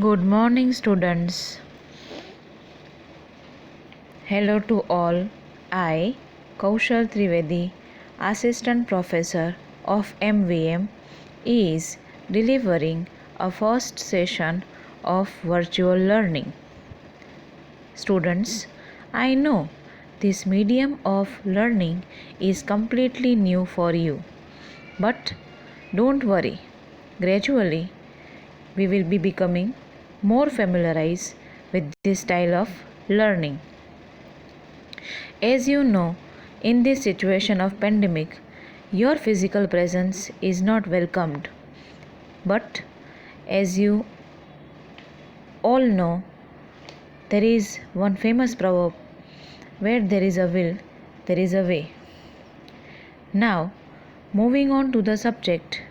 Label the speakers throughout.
Speaker 1: Good morning, students. Hello to all. I, Kaushal Trivedi, Assistant Professor of MVM, is delivering a first session of virtual learning. Students, I know this medium of learning is completely new for you, but don't worry. Gradually, we will be becoming more familiarized with this style of learning. As you know, in this situation of pandemic, your physical presence is not welcomed. But as you all know, there is one famous proverb, where there is a will, there is a way. Now, moving on to the subject,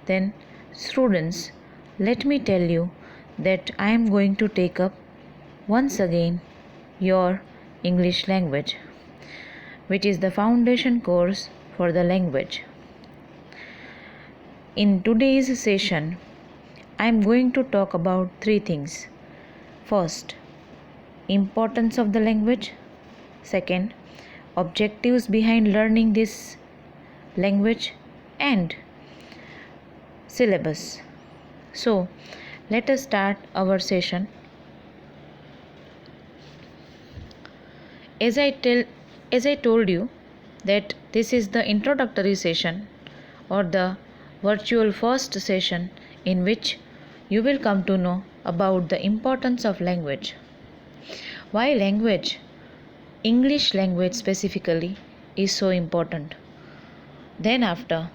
Speaker 1: then students, let me tell you that I am going to take up once again your English language, which is the foundation course for the language. In today's session, I am going to talk about three things. First, importance of the language. Second, objectives behind learning this language, and syllabus. So, let us start our session. As I told you that this is the introductory session or the virtual first session in which you will come to know about the importance of language. Why language, English language specifically, is so important. Then after,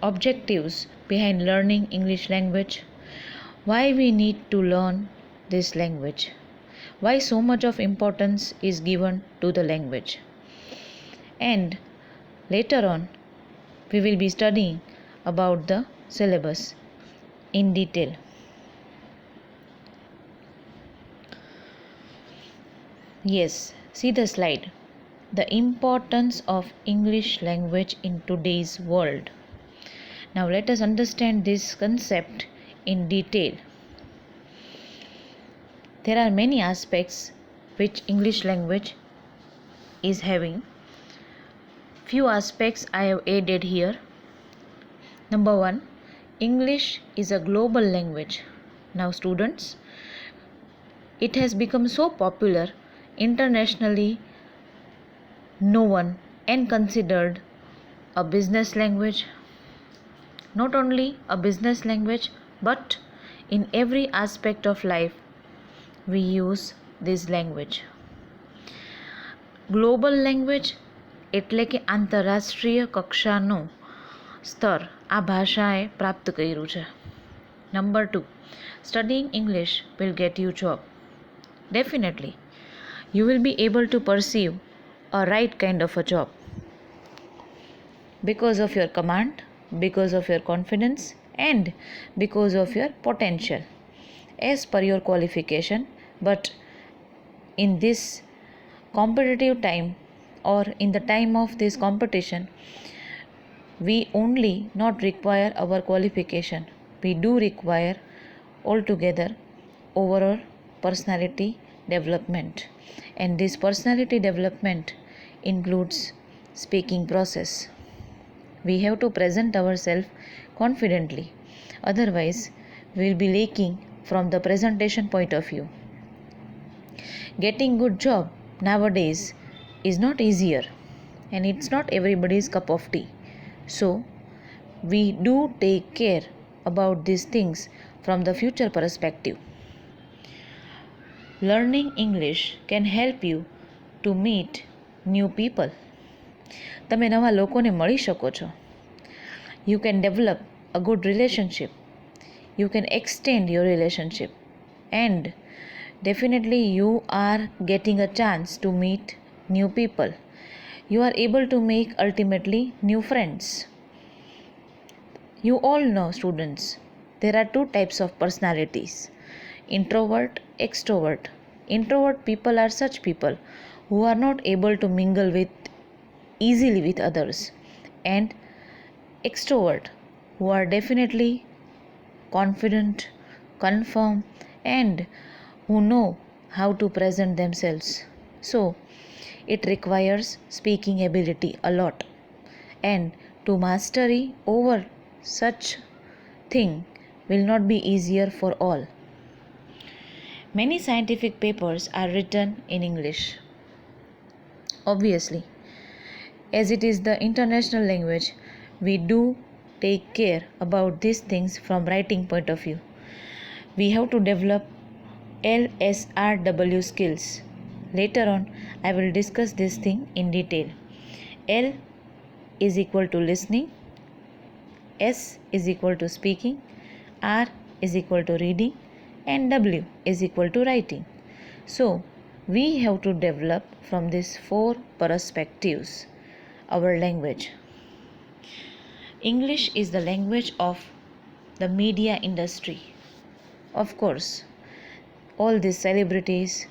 Speaker 1: objectives behind learning English language, why we need to learn this language, why so much of importance is given to the language. And later on, we will be studying about the syllabus in detail. Yes, see the slide. The importance of English language in today's world. Now let us understand this concept in detail. There are many aspects which English language is having. Few aspects I have added here. Number 1, English is a global language. Now students, it has become so popular internationally known and considered a business language. Not only a business language, but in every aspect of life we use this language. Global language એટલે કે આંતરરાષ્ટ્રીય કક્ષાનું સ્તર આ ભાષાએ પ્રાપ્ત કર્યું છે. Number 2, studying English will get you job. Definitely, you will be able to pursue a right kind of a job because of your command, because of your confidence, and because of your potential as per your qualification. But in this competitive time, or in the time of this competition, we only not require our qualification, we do require altogether overall personality development. And this personality development includes speaking process. We have to present ourselves confidently, otherwise we will be lacking from the presentation point of view. Getting good job nowadays is not easier, and it's not everybody's cup of tea. So we do take care about these things from the future perspective. Learning English can help you to meet new people. તમે નવા લોકોને મળી શકો છો. You can develop a good relationship. You can extend your relationship, and definitely you are getting a chance to meet new people. You are able to make ultimately new friends. You all know, students, there are two types of personalities: introvert, extrovert. Introvert people are such people who are not able to mingle with easily with others, and extrovert who are definitely confident, confirm, and who know how to present themselves. So it requires speaking ability a lot, and to mastery over such thing will not be easier for all. Many scientific papers are written in English. Obviously, as it is the international language, we do take care about these things from writing point of view. We have to develop LSRW skills. Later on, I will discuss this thing in detail. L is equal to listening, S is equal to speaking, R is equal to reading, and W is equal to writing. So, we have to develop from these four perspectives our language. English is the language of the media industry. Of course, all these celebrities,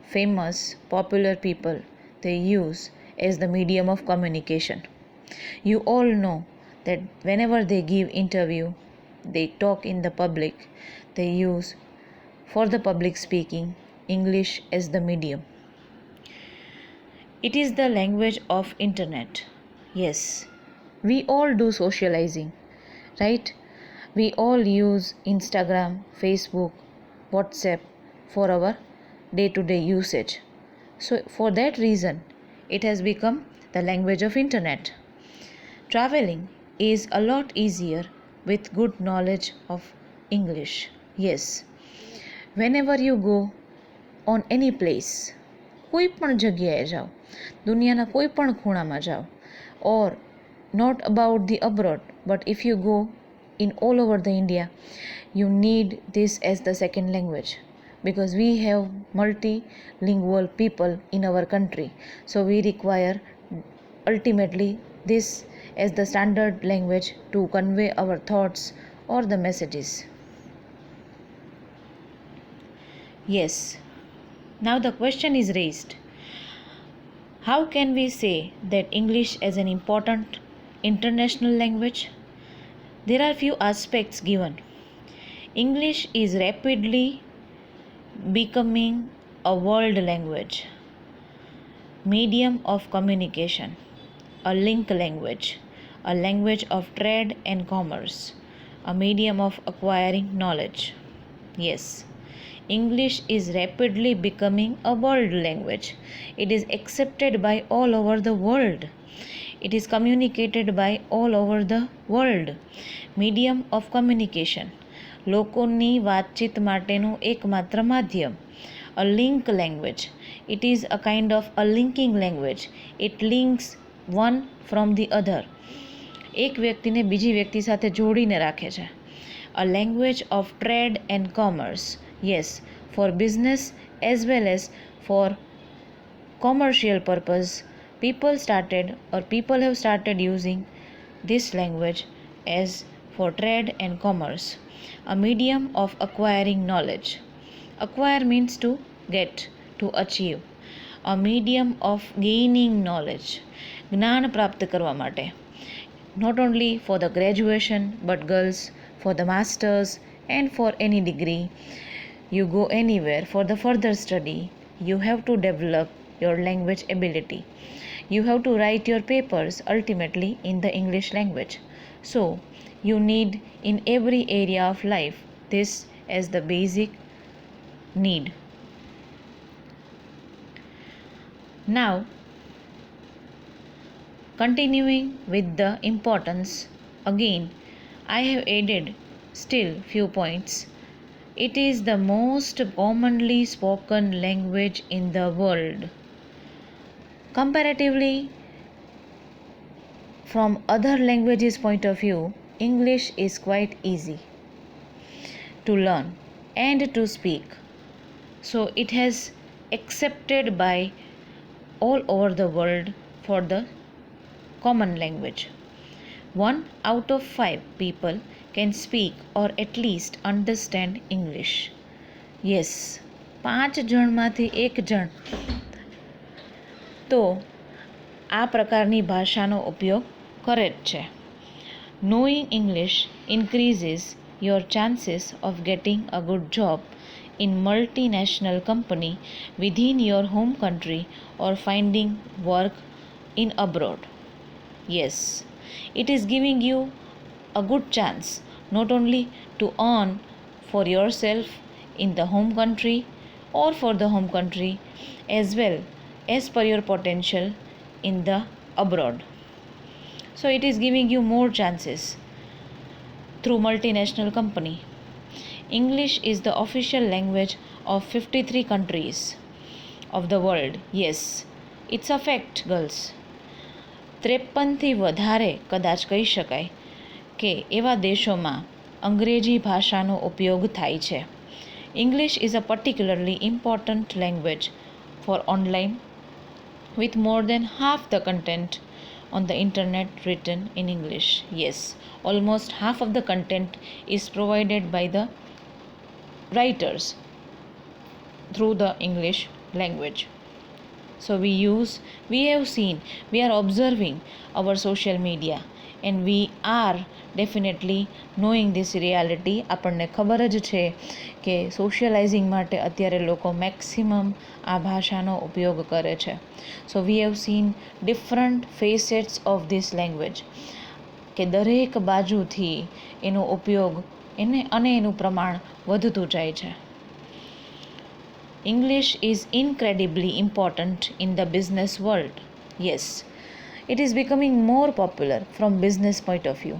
Speaker 1: famous, popular people, they use as the medium of communication. You all know that whenever they give interview, they talk in the public, they use for the public speaking English as the medium. It is the language of internet. Yes, we all do socializing, right? We all use Instagram, Facebook, WhatsApp for our day-to-day usage. So for that reason, it has become the language of internet. Traveling is a lot easier with good knowledge of English. Yes, whenever you go on any place, કોઈ પણ જગ્યાએ જાઓ, દુનિયાના કોઈ પણ ખૂણામાં જાઓ, or not about the abroad, but if you go in all over the India, you need this as the second language, because we have multilingual people in our country, so we require ultimately this as the standard language to convey our thoughts or the messages. Yes, now the question is raised, how can we say that English is an important international language? There are few aspects given. English is rapidly becoming a world language, medium of communication, a link language, a language of trade and commerce, a medium of acquiring knowledge. Yes, English is rapidly becoming a world language. It is accepted by all over the world. It is communicated by all over the world. Medium of communication, લોકોની વાતચીત માટેનું એકમાત્ર માધ્યમ. A link language, it is a kind of a linking language. It links one from the other. એક વ્યક્તિને બીજી વ્યક્તિ સાથે જોડીને રાખે છે. A language of trade and commerce. Yes, for business as well as for commercial purpose, people have started using this language as for trade and commerce. A medium of acquiring knowledge. Acquire means to get, to achieve. A medium of gaining knowledge. જ્ઞાન પ્રાપ્ત કરવા માટે. Not only for the graduation, but girls, for the masters and for any degree. You go anywhere for the further study, you have to develop your language ability. You have to write your papers ultimately in the English language. So, you need in every area of life this as the basic need. Now, continuing with the importance, again, I have added still few points. It is the most commonly spoken language in the world. Comparatively, from other languages point of view, English is quite easy to learn and to speak. So it has accepted by all over the world for the common language. 1 out of 5 people can speak or at least understand English. Yes, 5 જણમાંથી 1 જણ તો આ પ્રકારની ભાષાનો ઉપયોગ કરે જ છે. Knowing English increases your chances of getting a good job in multinational company within your home country or finding work in abroad. Yes, it is giving you a good chance not only to earn for yourself in the home country or for the home country as well as per your potential in the abroad. So it is giving you more chances through multinational company. English is the official language of 53 countries of the world. Yes, it's a fact, girls. 53થી વધારે કદાચ કહી શકાય કે એવા દેશોમાં અંગ્રેજી ભાષાનો ઉપયોગ થાય છે. English is a particularly important language for online, with more than half the content on the internet written in English. Yes, almost half of the content is provided by the writers through the English language. So we have seen, we are observing our social media and we are definitely knowing this reality. આપણને ખબર જ છે કે સોશિયલાઇઝિંગ માટે અત્યારે લોકો maximum આ ભાષાનો ઉપયોગ કરે છે. So we have seen different facets of this language કે દરેક બાજુથી એનો ઉપયોગ અને એનું પ્રમાણ વધતું જાય છે. English is incredibly important in the business world. Yes, it is becoming more popular from business point of view.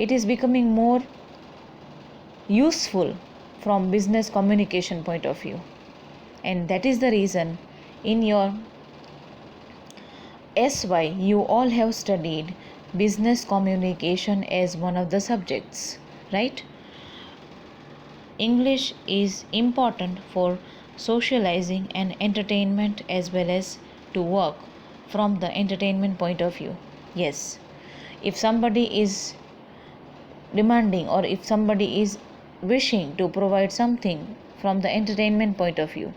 Speaker 1: It is becoming more useful from business communication point of view. And that is the reason in your SY you all have studied business communication as one of the subjects, right? English is important for socializing and entertainment as well as to work from the entertainment point of view. Yes, if somebody is demanding or if somebody is wishing to provide something from the entertainment point of view,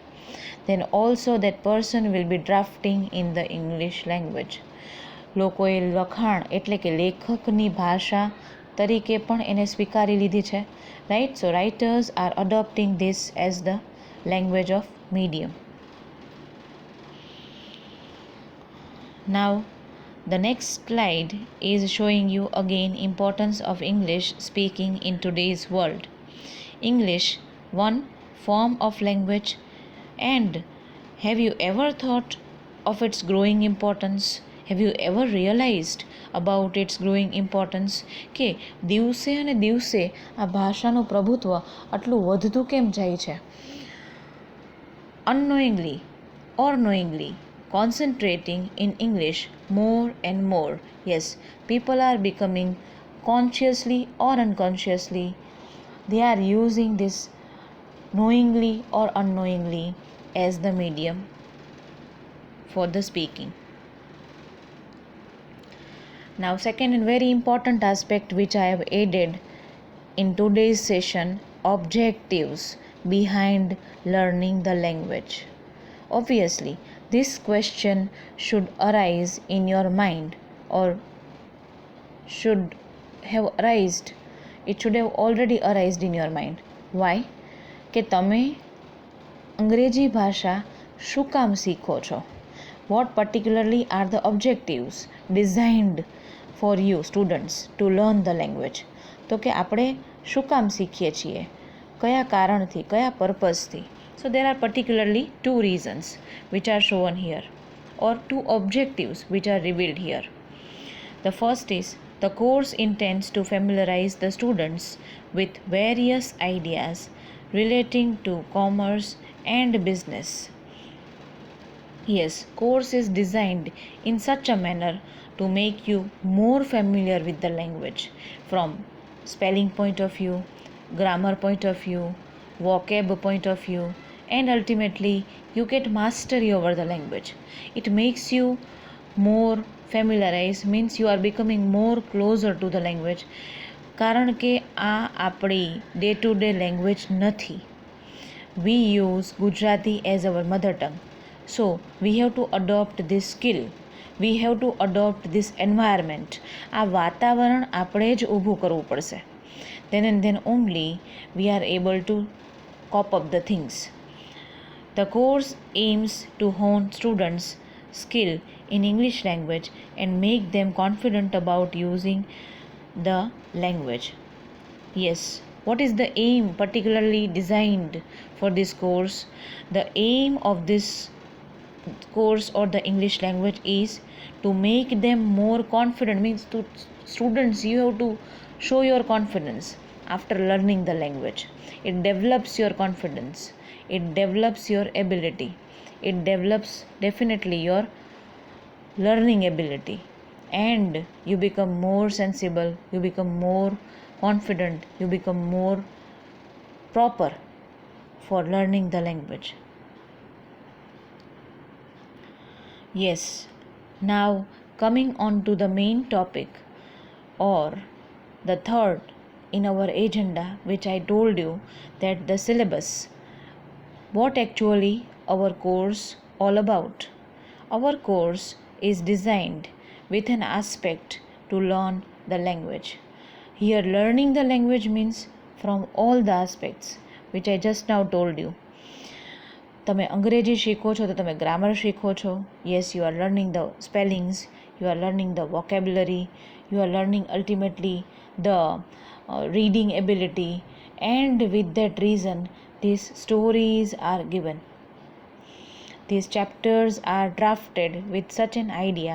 Speaker 1: then also that person will be drafting in the English language. લોકોએ લખાણ એટલે કે લેખકની ભાષા તરીકે પણ એને સ્વીકારી લીધી છે, right? So writers are adopting this as the language of medium. Now the next slide is showing you again importance of English speaking in today's world. English, one form of language, and have you ever thought of its growing importance? Have you ever realized about its growing importance? કે દિવસે અને દિવસે આ ભાષાનું પ્રભુત્વ આટલું વધતું કેમ જાય છે? Unknowingly or knowingly concentrating in English more and more. Yes, people are becoming consciously or unconsciously, they are using this knowingly or unknowingly as the medium for the speaking. Now second and very important aspect which I have added in today's session, objectives behind learning the language. Obviously this question should arise in your mind or should have arisen, it should have already arisen in your mind. Why? કે તમે અંગ્રેજી ભાષા શું કામ શીખો છો? What particularly are the objectives designed for you students to learn the language? તો કે આપણે શું કામ શીખીએ છીએ, કયા કારણથી, કયા પર્પઝથી? So there are particularly two reasons which are shown here, or two objectives which are revealed here. The first is the course intends to familiarize the students with various ideas relating to commerce and business. Yes, course is designed in such a manner to make you more familiar with the language from spelling point of view, grammar point of view, vocab point of view, and ultimately you get mastery over the language. It makes you more familiarized, means you are becoming more closer to the language, કારણ કે આ આપણી day to day language નથી. We use Gujarati as our mother tongue. So we have to adopt this skill. We have to adopt this environment. આ વાતાવરણ આપણે જ ઊભું કરવું પડશે. then and then only we are able to cop up the things. The course aims to hone students' skill in English language and make them confident about using the language. Yes, what is the aim particularly designed for this course? The aim of this course or the English language is to make them more confident. Means to students, you have to show your confidence after learning the language. It develops your confidence, it develops your ability, it develops definitely your learning ability, and you become more sensible, you become more confident, you become more proper for learning the language. Yes, now coming on to the main topic, or the third in our agenda, which I told you that the syllabus. What actually our course all about? Our course is designed with an aspect to learn the language. Here learning the language means from all the aspects which I just now told you. તમે અંગ્રેજી શીખો છો તો તમે grammar શીખો છો. Yes, you are learning the spellings, you are learning the vocabulary, you are learning ultimately the reading ability, and with that reason these stories are given, these chapters are drafted with such an idea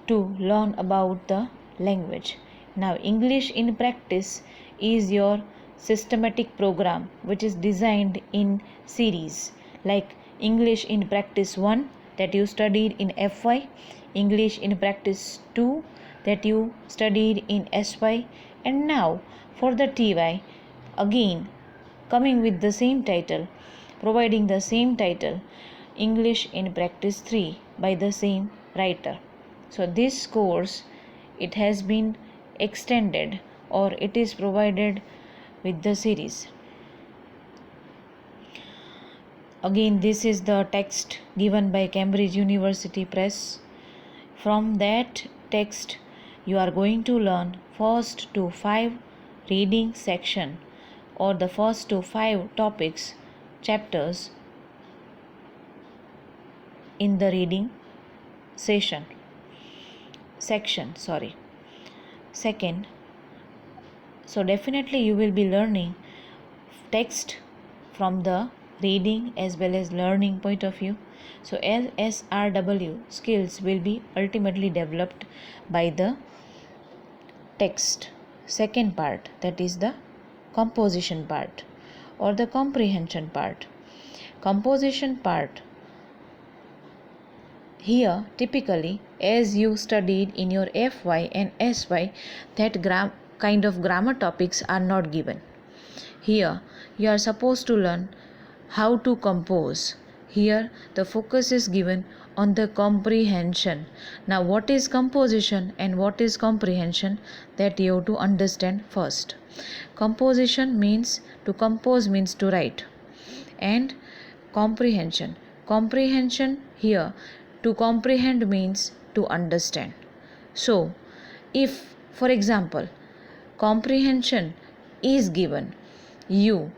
Speaker 1: to learn about the language. Now English in practice is your systematic program which is designed in series, like English in practice 1 that you studied in FY, English in practice 2 that you studied in SY, and now for the TY again coming with the same title, providing the same title, English in practice 3 by the same writer. So this course, it has been extended or it is provided with the series. Again, this is the text given by Cambridge University Press. From that text you are going to learn first to 5 reading section or the first to 5 topics, chapters in the reading section. Second, so definitely you will be learning text from the reading as well as learning point of view. So LSRW skills will be ultimately developed by the text. Second part, that is the composition part or the comprehension part. Composition part, here typically as you studied in your FY and SY, that kind of grammar topics are not given. Here you are supposed to learn how to compose. Here the focus is given on the comprehension. Now what is composition and what is comprehension, that you have to understand first. Composition means to compose, means to write, and comprehension here, to comprehend means to understand. So if for example comprehension is given you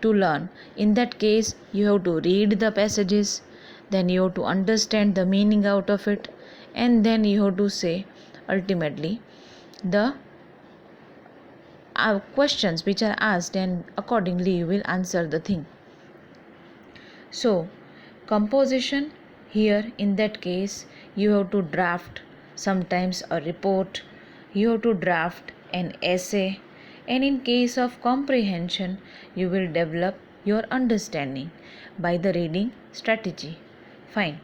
Speaker 1: to learn, in that case you have to read the passages, then you have to understand the meaning out of it, and then you have to say ultimately the questions which are asked, and accordingly you will answer the thing. So composition, here in that case you have to draft sometimes a report, you have to draft an essay, and in case of comprehension you will develop your understanding by the reading strategy. Fine.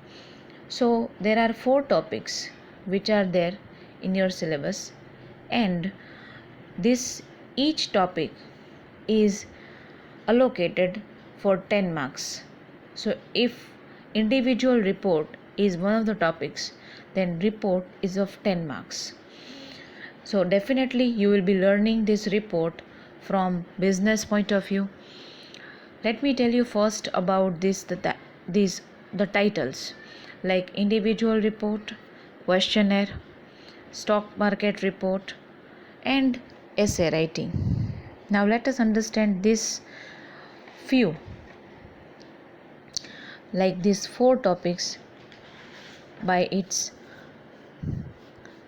Speaker 1: So there are 4 topics which are there in your syllabus, and this each topic is allocated for 10 marks. So if individual report is one of the topics, then report is of 10 marks. So definitely you will be learning this report from business point of view. Let me tell you first about the titles, like individual report, questionnaire, stock market report, and essay writing. Now let us understand this few, like these 4 topics, by its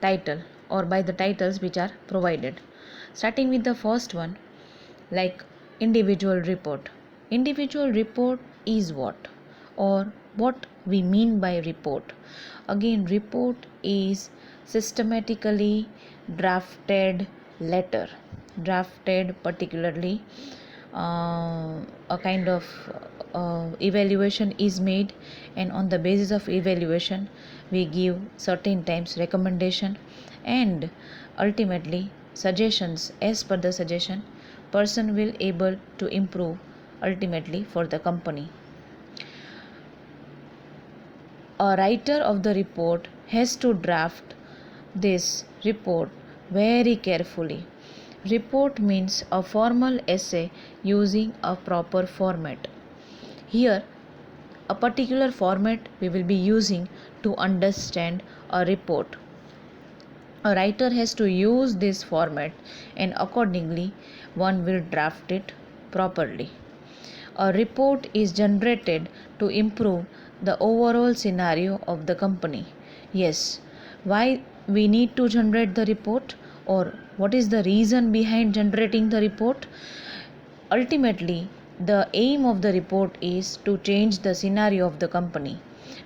Speaker 1: title or by the titles which are provided. Starting with the first one, like individual report. Individual report is what, or what we mean by report. Again, report is systematically drafted letter, drafted particularly a kind of evaluation is made, and on the basis of evaluation we give certain times recommendation and ultimately suggestions. As per the suggestion, person will able to improve ultimately for the company. A writer of the report has to draft this report very carefully. Report means a formal essay using a proper format. Here, a particular format we will be using to understand a report. A writer has to use this format, and accordingly one will draft it properly. A report is generated to improve the overall scenario of the company. Yes, why we need to generate the report, or what is the reason behind generating the report? Ultimately, the aim of the report is to change the scenario of the company,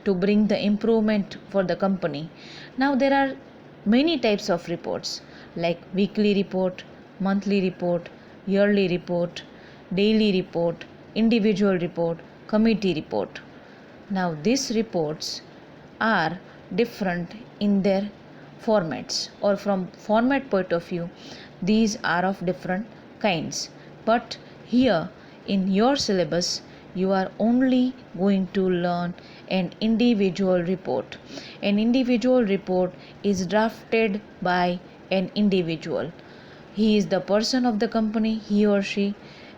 Speaker 1: to bring the improvement for the company. Now, there are many types of reports, like weekly report, monthly report, yearly report, daily report, individual report, committee report. Now, these reports are different in their formats, or from format point of view, these are of different kinds. But here in your syllabus, you are only going to learn an individual report. An individual report is drafted by an individual. He is the person of the company, he or she,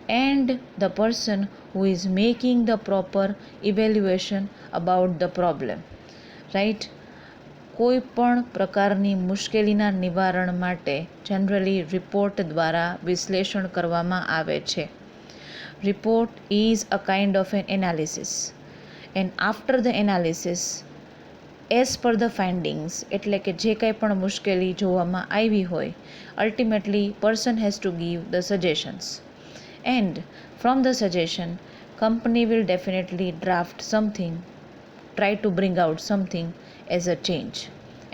Speaker 1: and the person who is making the proper evaluation about the problem, right? કોઈ પણ પ્રકારની મુશ્કેલીના નિવારણ માટે generally report દ્વારા વિશ્લેષણ કરવામાં આવે છે. Report is a kind of an analysis, and after the analysis, as per the findings, એટલે કે જે કંઈ પણ મુશ્કેલી જોવામાં આવી હોય, ultimately person has to give the suggestions, and from the suggestion company will definitely draft something, try to bring out something as a change,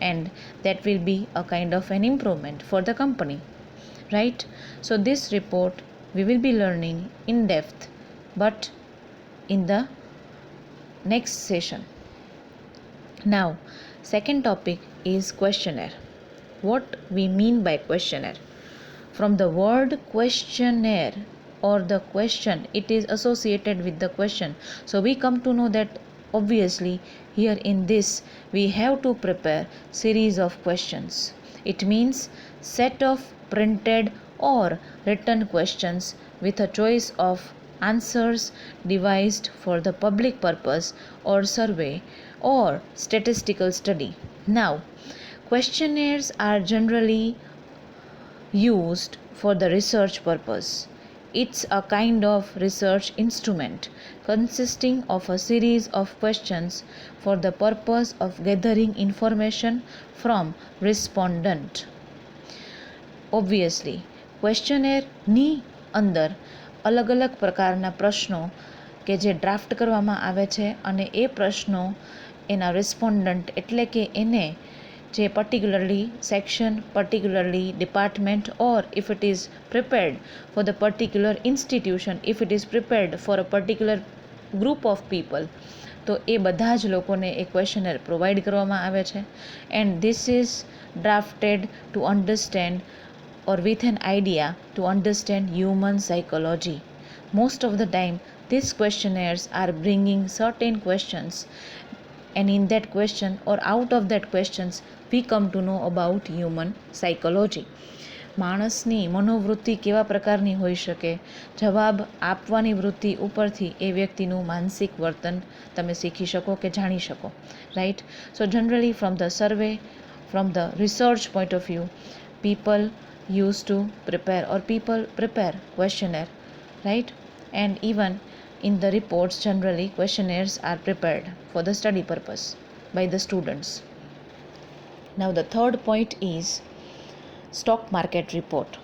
Speaker 1: and that will be a kind of an improvement for the company, right? So this report we will be learning in depth, but in the next session. Now, second topic is questionnaire. What we mean by questionnaire? From the word questionnaire, or the question, it is associated with the question, so we come to know that obviously here in this we have to prepare series of questions. It means set of printed or written questions with a choice of answers devised for the public purpose or survey or statistical study. Now, questionnaires are generally used for the research purpose. It's a kind of research instrument consisting of a series of questions for the purpose of gathering information from respondent. Obviously, questionnaire ની અંદર અલગ અલગ પ્રકારના પ્રશ્નો કે જે draft કરવામાં આવે છે, અને એ પ્રશ્નો એના રિસ્પોન્ડન્ટ એટલે કે એને જે particularly section, particularly department, or if it is prepared for the particular institution, if it is prepared for a particular group of people, તો એ બધા જ લોકોને એ ક્વેશ્ચનર પ્રોવાઈડ કરવામાં આવે છે. And this is drafted to understand, or with an idea to understand human psychology. Most of the time, these questionnaires are bringing certain questions, and in that question or out of that questions we come to know about human psychology. માણસની મનોવૃત્તિ કેવા પ્રકારની હોઈ શકે, જવાબ આપવાની વૃત્તિ ઉપરથી એ વ્યક્તિનું માનસિક વર્તન તમે શીખી શકો કે જાણી શકો, right? So generally from the survey, from the research point of view, people used to prepare, or people prepare questionnaire, right? And even in the reports, generally questionnaires are prepared for the study purpose by the students. Now the third point is stock market report.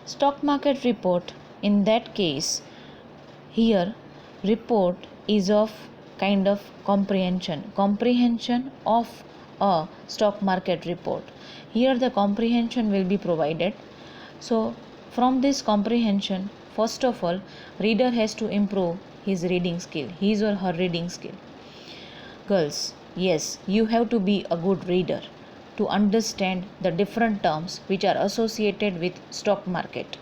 Speaker 1: Stock market report, in that case, here report is of kind of comprehension of a stock market report. Here the comprehension will be provided. So from this comprehension, first of all, reader has to improve his reading skill, his or her reading skill. Girls, yes, you have to be a good reader to understand the different terms which are associated with stock market.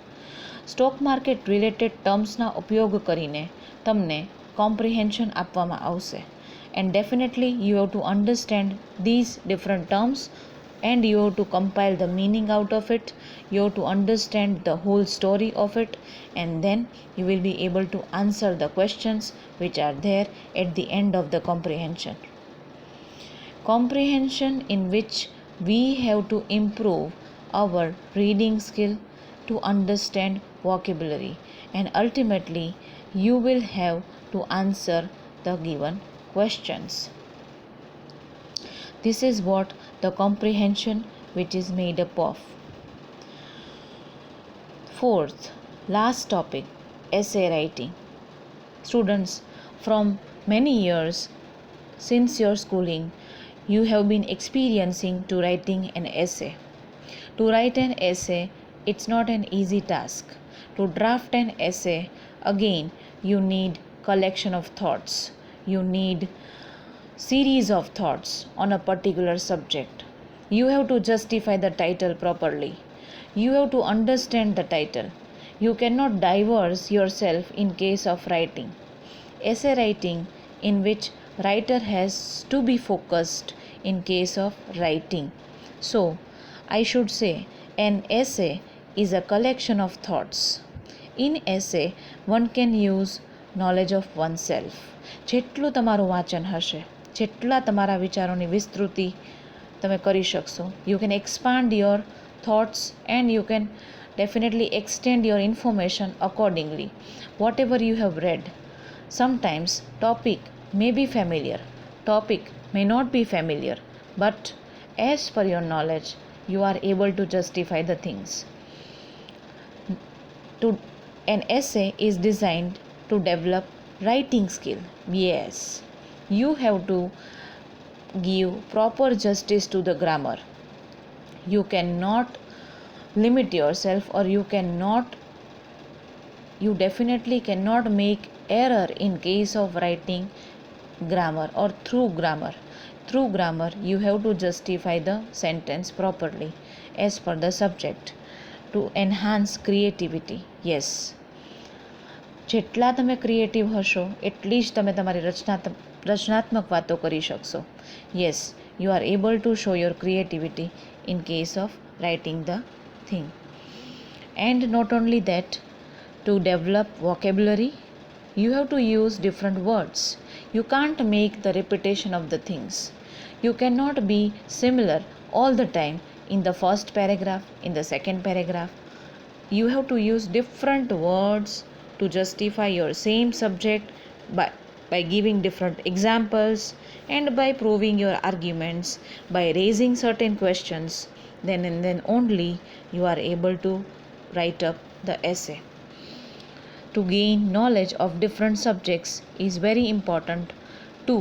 Speaker 1: Stock market related ટર્મ્સના ઉપયોગ કરીને તમને comprehension આપવામાં આવશે. And definitely you have to understand these different terms and you have to compile the meaning out of it. You have to understand the whole story of it, and then you will be able to answer the questions which are there at the end of the comprehension. Comprehension in which we have to improve our reading skill, to understand vocabulary, and ultimately you will have to answer the given questions. This is what the comprehension which is made up of. Fourth, last topic, essay writing. Students, from many years since your schooling, you have been experiencing to writing an essay. To write an essay, it's not an easy task. To draft an essay, again you need collection of thoughts. You need series of thoughts on a particular subject. You have to justify the title properly. You have to understand the title. You cannot diverse yourself in case of writing. Essay writing, in which writer has to be focused in case of writing. So, I should say an essay is a collection of thoughts. In essay, one can use knowledge of oneself. જેટલું તમારું વાંચન હશે, જેટલા તમારા વિચારોની વિસ્તૃતિ તમે કરી શકશો, you can expand your thoughts and you can definitely extend your information accordingly. Whatever you have read, sometimes topic may be familiar, topic may not be familiar, but as per your knowledge, you are able to justify the things. An essay is designed to develop writing skill. Yes, you have to give proper justice to the grammar. You cannot limit yourself, or you definitely cannot make error in case of writing grammar or through grammar. Through grammar, you have to justify the sentence properly as per the subject to enhance creativity. Yes, જેટલા તમે creative હશો એટલી જ તમે તમારી રચનાત્મક વાતો કરી શકશો. Yes, you are able to show your creativity in case of writing the thing. And not only that, to develop vocabulary, you have to use different words. You can't make the repetition of the things. You cannot be similar all the time in the first paragraph, in the second paragraph. You have to use different words to justify your same subject by giving different examples and by proving your arguments, by raising certain questions. Then and then only you are able to write up the essay. To gain knowledge of different subjects is very important to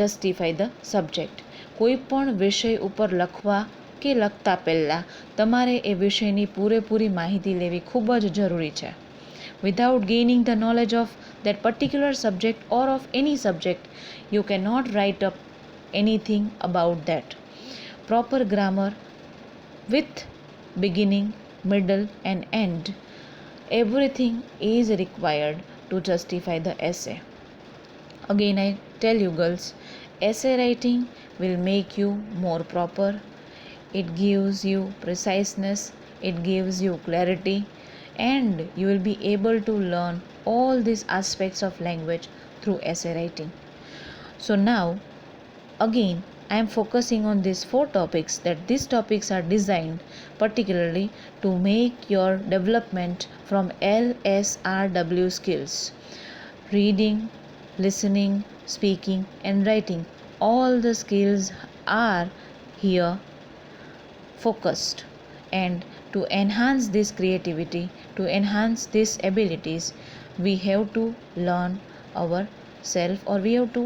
Speaker 1: justify the subject. કોઈ પણ વિષય ઉપર લખવા કે લખતા પહેલાં તમારે એ વિષયની પૂરેપૂરી માહિતી લેવી ખૂબ જ જરૂરી છે. Without gaining the knowledge of that particular subject or of any subject, you cannot write up anything about that. Proper grammar with beginning, middle and end, everything is required to justify the essay. Again, I tell you girls, essay writing will make you more proper. It gives you preciseness, it gives you clarity, and you will be able to learn all these aspects of language through essay writing. So now, again, I am focusing on these 4 topics, that these topics are designed particularly to make your development from LSRW skills: reading, listening, speaking, and writing. All the skills are here focused. And to enhance this creativity, to enhance these abilities, we have to learn ourselves, or we have to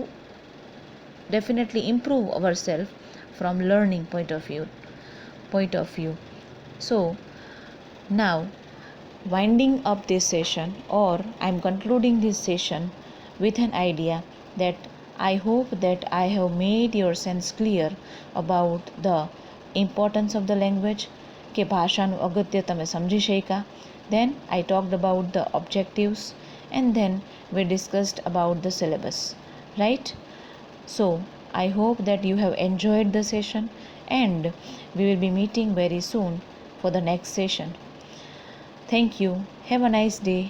Speaker 1: definitely improve ourselves from learning point of view. So now, winding up this session, or I'm concluding this session with an idea that I hope that I have made your sense clear about the importance of the language, કે ભાષાનું અગત્ય તમે સમજી શક્યા. Then I talked about the objectives, and then we discussed about the syllabus, right? So I hope that you have enjoyed the session, and we will be meeting very soon for the next session. Thank you. Have a nice day.